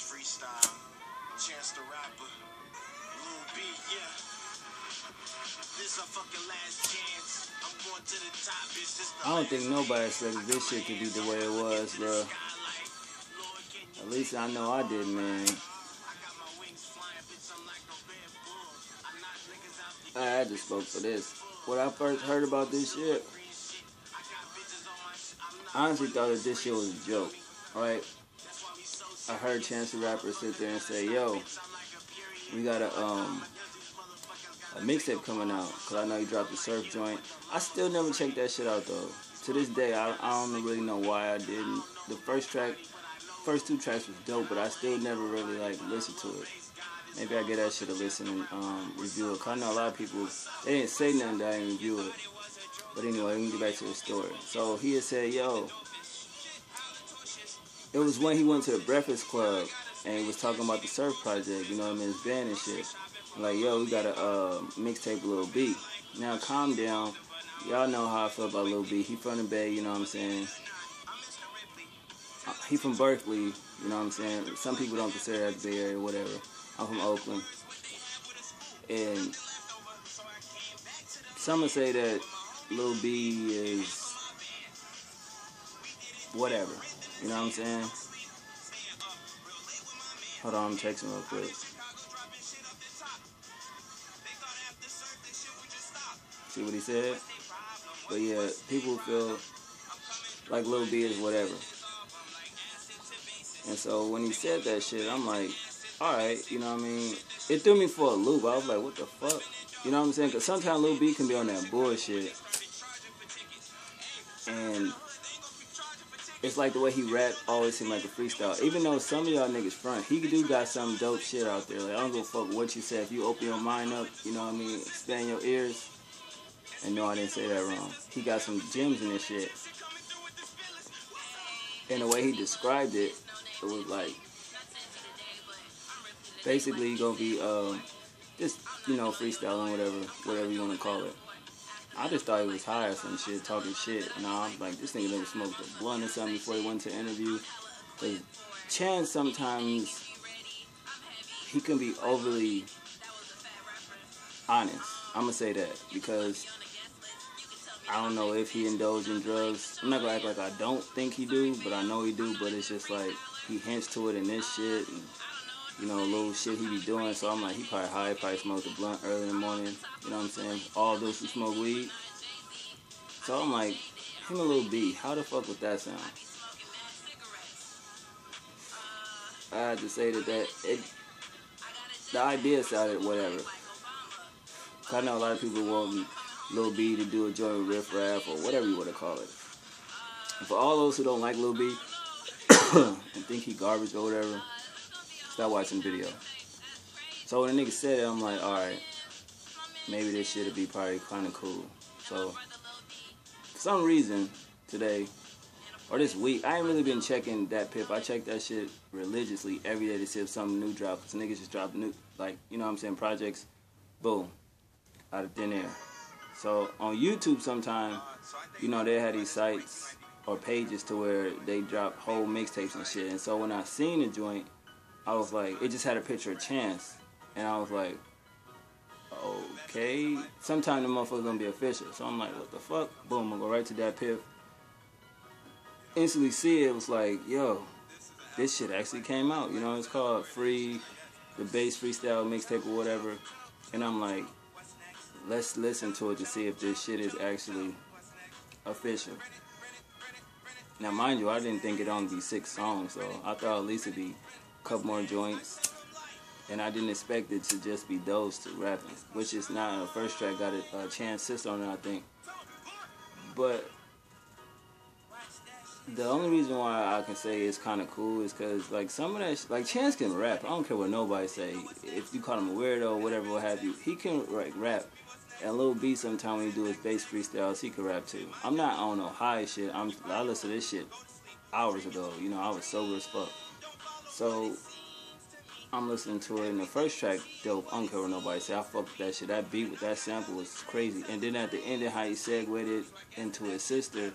freestyle. Chance the rapper. Lil B, yeah. This a fucking last chance. I'm going to the top, bitch. This the I don't think nobody expected this shit to be the way it was, bro. At least I know I did, man. I had to spoke for this. When I first heard about this shit, I honestly thought that this shit was a joke, right? I heard Chance the Rapper sit there and say, yo, we got a mixtape coming out, because I know he dropped the surf joint. I still never checked that shit out, though. To this day, I don't really know why I didn't. The first two tracks was dope, but I still never really, like, listened to it. Maybe I get that shit a listen and review it. Cause I know a lot of people, they didn't say nothing that I didn't review it. But anyway, we can get back to the story. So he had said, yo, it was when he went to the Breakfast Club and he was talking about the Surf Project, you know what I mean, his band and shit. Like, yo, we got a mixtape Lil B. Now, calm down. Y'all know how I feel about Lil B. He from the Bay, you know what I'm saying? He from Berkeley, you know what I'm saying? Some people don't consider that the Bay Area, whatever. I'm from Oakland. And some would say that Lil B is whatever. You know what I'm saying? Hold on, I'm texting real quick. See what he said? But yeah, people feel like Lil B is whatever. And so when he said that shit, I'm like, alright, you know what I mean? It threw me for a loop. I was like, what the fuck? You know what I'm saying? Because sometimes Lil B can be on that bullshit. And it's like the way he rap always seemed like a freestyle. Even though some of y'all niggas front, he do got some dope shit out there. Like, I don't give a fuck what you say. If you open your mind up, you know what I mean? Expand your ears. And no, I didn't say that wrong. He got some gems in this shit. And the way he described it, it was like, basically you're gonna be just, you know, freestyling, whatever you want to call it. I just thought he was high or some shit, talking shit. And I was like, this nigga never smoked a blunt or something before he went to interview. Because Chance sometimes, he can be overly honest. I'm going to say that. Because I don't know if he indulged in drugs. I'm not going to act like I don't think he do, but I know he do. But it's just like, he hints to it in this shit. And, you know, little shit he be doing. So I'm like, he probably high, probably smoked a blunt early in the morning. You know what I'm saying? All those who smoke weed. So I'm like, him and Lil B, how the fuck would that sound? I had to say that the idea sounded whatever. I know a lot of people want Lil B to do a joint with Riff Raff or whatever you want to call it. And for all those who don't like Lil B and think he garbage or whatever, stop watching the video. So when the nigga said it, I'm like, alright, maybe this shit would be probably kind of cool. So, for some reason, today, or this week, I ain't really been checking that Pip. I check that shit religiously every day to see if something new drops. Because niggas just drop new, like, you know what I'm saying, projects, boom, out of thin air. So, on YouTube sometime, you know, they had these sites or pages to where they drop whole mixtapes and shit. And so when I seen the joint, I was like, it just had a picture of Chance. And I was like, okay. Sometime the motherfucker's gonna be official. So I'm like, what the fuck? Boom, I go right to that Pip. Instantly see it, was like, yo, this shit actually came out. You know, it's called Free, the Bass Freestyle Mixtape or whatever. And I'm like, let's listen to it to see if this shit is actually official. Now, mind you, I didn't think it'd only be 6 songs, so I thought at least it'd be a couple more joints. And I didn't expect it to just be those two rapping, which is not. The first track got a Chance sister on it, I think. But the only reason why I can say it's kind of cool is because, like, some of that, like, Chance can rap. I don't care what nobody say. If you call him a weirdo or whatever, what have you, he can, like, rap. And Lil B, sometimes when he do his bass freestyles, he can rap too. I'm not on no high shit. I listened to this shit hours ago. You know, I was sober as fuck. So I'm listening to it, and the first track, dope. I don't care what nobody say. I fuck with that shit. That beat with that sample was crazy. And then at the end, how he segued it into his sister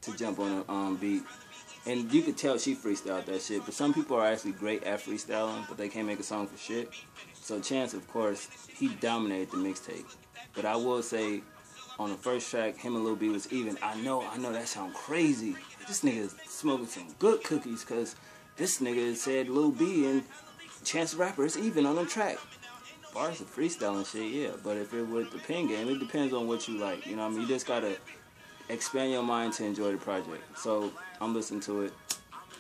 to jump on the beat. And you could tell she freestyled that shit. But some people are actually great at freestyling, but they can't make a song for shit. So Chance, of course, he dominated the mixtape. But I will say, on the first track, him and Lil B was even. I know that sound crazy. This nigga is smoking some good cookies, because this nigga said Lil B and Chance the Rapper is even on the track. Bars of freestyling shit, yeah. But if it with the pen game, it depends on what you like. You know what I mean? You just gotta expand your mind to enjoy the project. So I'm listening to it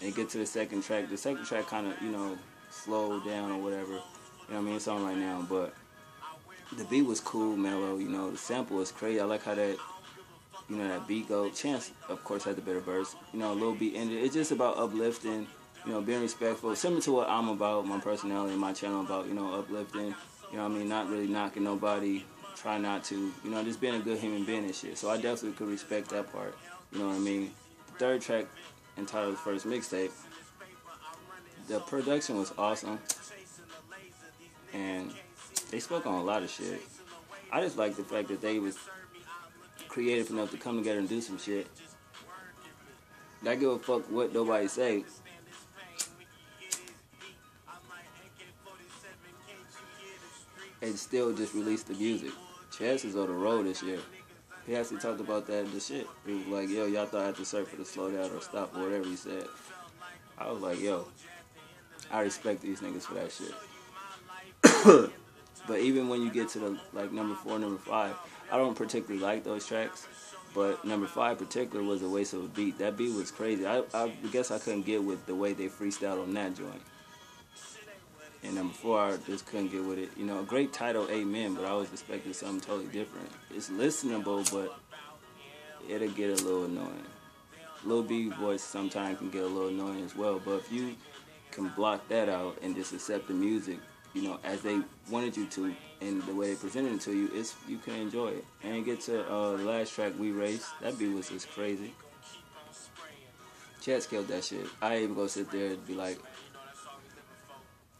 and get to the second track. The second track kind of, slowed down or whatever. You know what I mean? It's on right now, but the beat was cool, mellow. The sample was crazy. I like how that, that beat go. Chance, of course, had the better verse. A little beat ended. It's just about uplifting, being respectful. Similar to what I'm about, my personality, my channel about, uplifting. Not really knocking nobody. Try not to, just being a good human being and shit. So I definitely could respect that part. You know what I mean? The third track, entitled The First Mixtape, the production was awesome. And they spoke on a lot of shit. I just like the fact that they was creative enough to come together and do some shit. Not give a fuck what nobody say. And still just release the music. Chance is on the road this year. He actually talked about that in the shit. He was like, yo, y'all thought I had to surf for the slow down or stop or whatever he said. I was like, yo, I respect these niggas for that shit. But even when you get to the number 4, number 5, I don't particularly like those tracks. But number 5 particular was a waste of a beat. That beat was crazy. I guess I couldn't get with the way they freestyled on that joint. And number 4, I just couldn't get with it. A great title, Amen, but I was expecting something totally different. It's listenable, but it'll get a little annoying. Lil B voice sometimes can get a little annoying as well, but if you can block that out and just accept the music, as they wanted you to, and the way they presented it to you, you can enjoy it. And get to the last track, We Race. That beat was just crazy. Chance killed that shit. I ain't even go sit there and be like,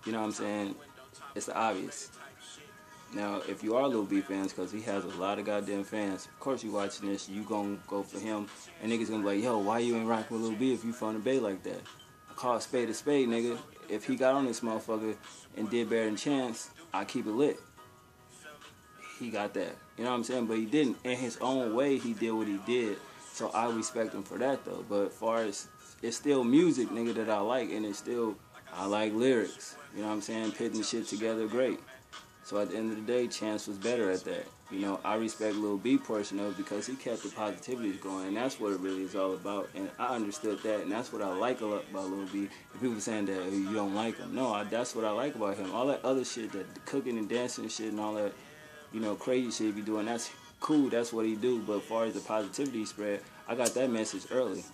you know what I'm saying? It's obvious. Now, if you are Lil B fans, because he has a lot of goddamn fans, of course you watching this, you gonna go for him, and niggas gonna be like, yo, why you ain't rocking with Lil B if you from the Bay like that? I call a spade, nigga. If he got on this motherfucker and did better than Chance, I keep it lit. He got that. You know what I'm saying? But he didn't. In his own way, he did what he did. So I respect him for that, though. But as far as, it's still music, nigga, that I like, and it's still, I like lyrics. You know what I'm saying? Putting shit together great. So at the end of the day, Chance was better at that. I respect Lil B portion of it because he kept the positivity going, and that's what it really is all about. And I understood that, and that's what I like a lot about Lil B. And people saying that you don't like him. No, that's what I like about him. All that other shit, that the cooking and dancing and shit and all that, crazy shit he be doing, that's cool, that's what he do. But as far as the positivity spread, I got that message early.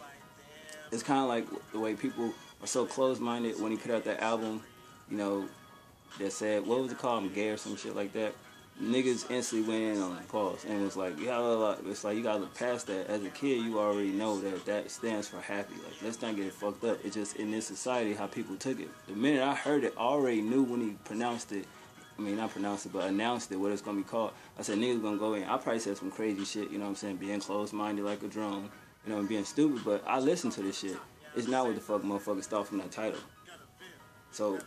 It's kind of like the way people are so closed-minded when he put out that album, that said, what was it called? I'm gay or some shit like that. Niggas instantly went in on the pause and was like, it's like you gotta look past that. As a kid, you already know that stands for happy. Like, let's not get it fucked up. It's just in this society how people took it. The minute I heard it, I already knew when he pronounced it. I mean, not pronounced it, but announced it, what it's gonna be called. I said, niggas gonna go in. I probably said some crazy shit, you know what I'm saying? Being closed-minded like a drone, and being stupid, but I listened to this shit. It's not what the fuck motherfuckers thought from that title. So,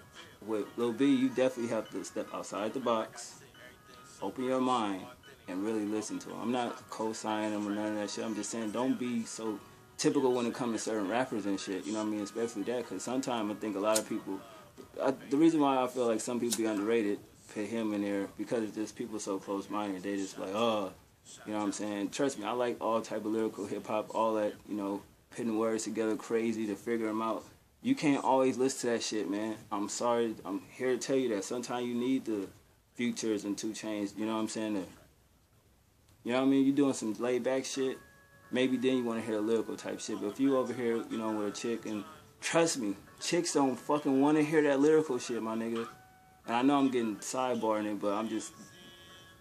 with Lil B, you definitely have to step outside the box, open your mind, and really listen to him. I'm not co-signing him or none of that shit. I'm just saying, don't be so typical when it comes to certain rappers and shit. You know what I mean? Especially that, because sometimes I think a lot of people, the reason why I feel like some people be underrated, put him in there, because it's just people so close-minded. They just like, oh, you know what I'm saying? Trust me, I like all type of lyrical hip-hop, all that, putting words together crazy to figure them out. You can't always listen to that shit, man. I'm sorry. I'm here to tell you that sometimes you need the Futures and 2 Chainz, you know what I'm saying? You know what I mean? You doing some laid back shit, maybe then you want to hear the lyrical type shit. But if you over here, with a chick, and trust me, chicks don't fucking want to hear that lyrical shit, my nigga. And I know I'm getting sidebarring it, but I'm just,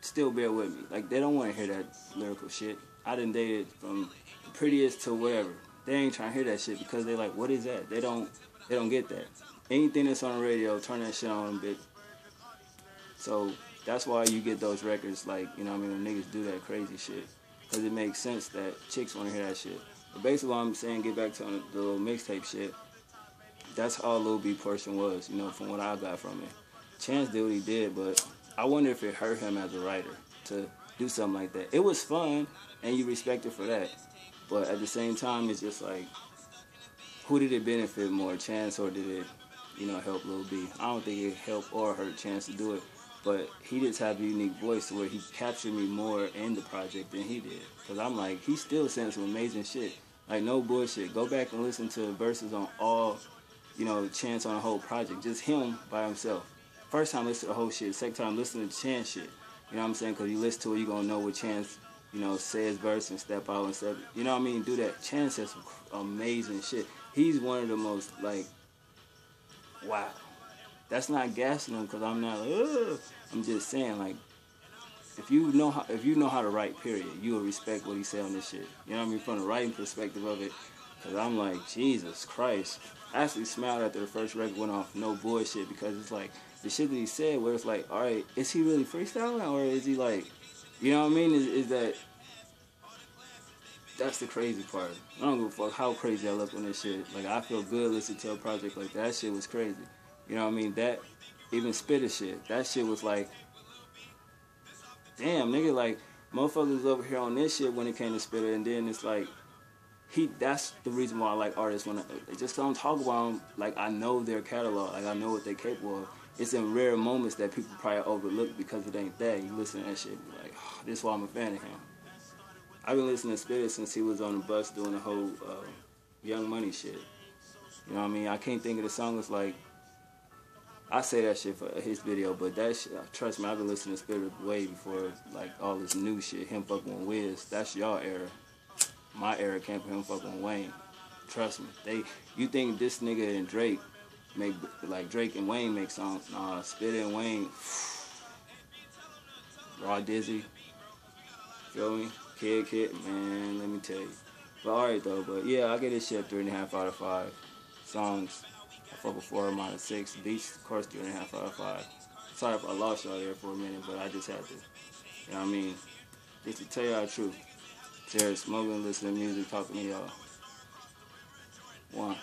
still bear with me. Like, they don't want to hear that lyrical shit. I done dated from the prettiest to whatever. They ain't trying to hear that shit because they like, what is that? They don't get that. Anything that's on the radio, turn that shit on, bitch. So that's why you get those records, like, when niggas do that crazy shit. Because it makes sense that chicks want to hear that shit. But basically what I'm saying, get back to the little mixtape shit, that's all Lil B portion was, you know, from what I got from it. Chance did what he did, but I wonder if it hurt him as a writer to do something like that. It was fun, and you respect it for that. But at the same time, it's just like, who did it benefit more, Chance, or did it, you know, help Lil B? I don't think it helped or hurt Chance to do it. But he just had a unique voice to where he captured me more in the project than he did. Because I'm like, he still saying some amazing shit. Like, no bullshit. Go back and listen to verses on all, you know, Chance on the whole project. Just him by himself. First time listen to the whole shit. Second time listen to Chance shit. You know what I'm saying? Because you listen to it, you're going to know what Chance, you know, says verse and step out and step. You know what I mean? Do that. Chance has some amazing shit. He's one of the most, like, wow. That's not gassing him because I'm not, ugh. I'm just saying, like, if you know how to write, period, you will respect what he said on this shit. You know what I mean? From the writing perspective of it. Because I'm like, Jesus Christ. I actually smiled after the first record went off, no bullshit, because it's like, the shit that he said where it's like, all right, is he really freestyling or is he like, you know what I mean? Is that, that's the crazy part. I don't give a fuck how crazy I look on this shit. Like, I feel good listening to a project like that. That shit was crazy. You know what I mean? That, even Spitter shit, that shit was like, damn, nigga, like, motherfuckers over here on this shit when it came to Spitter, and then it's like, that's the reason why I like artists when just don't talk about them, like, I know their catalog, like, I know what they're capable of. It's in rare moments that people probably overlook because it ain't that. You listen to that shit and be like, oh, this is why I'm a fan of him. I've been listening to Spitter since he was on the bus doing the whole Young Money shit. You know what I mean? I can't think of the song. It's like, I say that shit for his video, but that shit, trust me, I've been listening to Spitter way before, like, all this new shit, him fucking with Wiz. That's y'all era. My era came from him fucking with Wayne. Trust me. You think this nigga and Drake make, like, Drake and Wayne make songs? Nah, Spitter and Wayne, Raw Dizzy, feel me? Kid, man, let me tell you. But alright though, but yeah, I get this shit 3.5 out of 5. Songs, I fuck with 4 out of 6. Beats, of course, 3.5 out of 5. Sorry if I lost y'all there for a minute, but I just had to. You know what I mean? Just to tell y'all the truth. Terrence smoking, listening to music, talking to y'all. 1.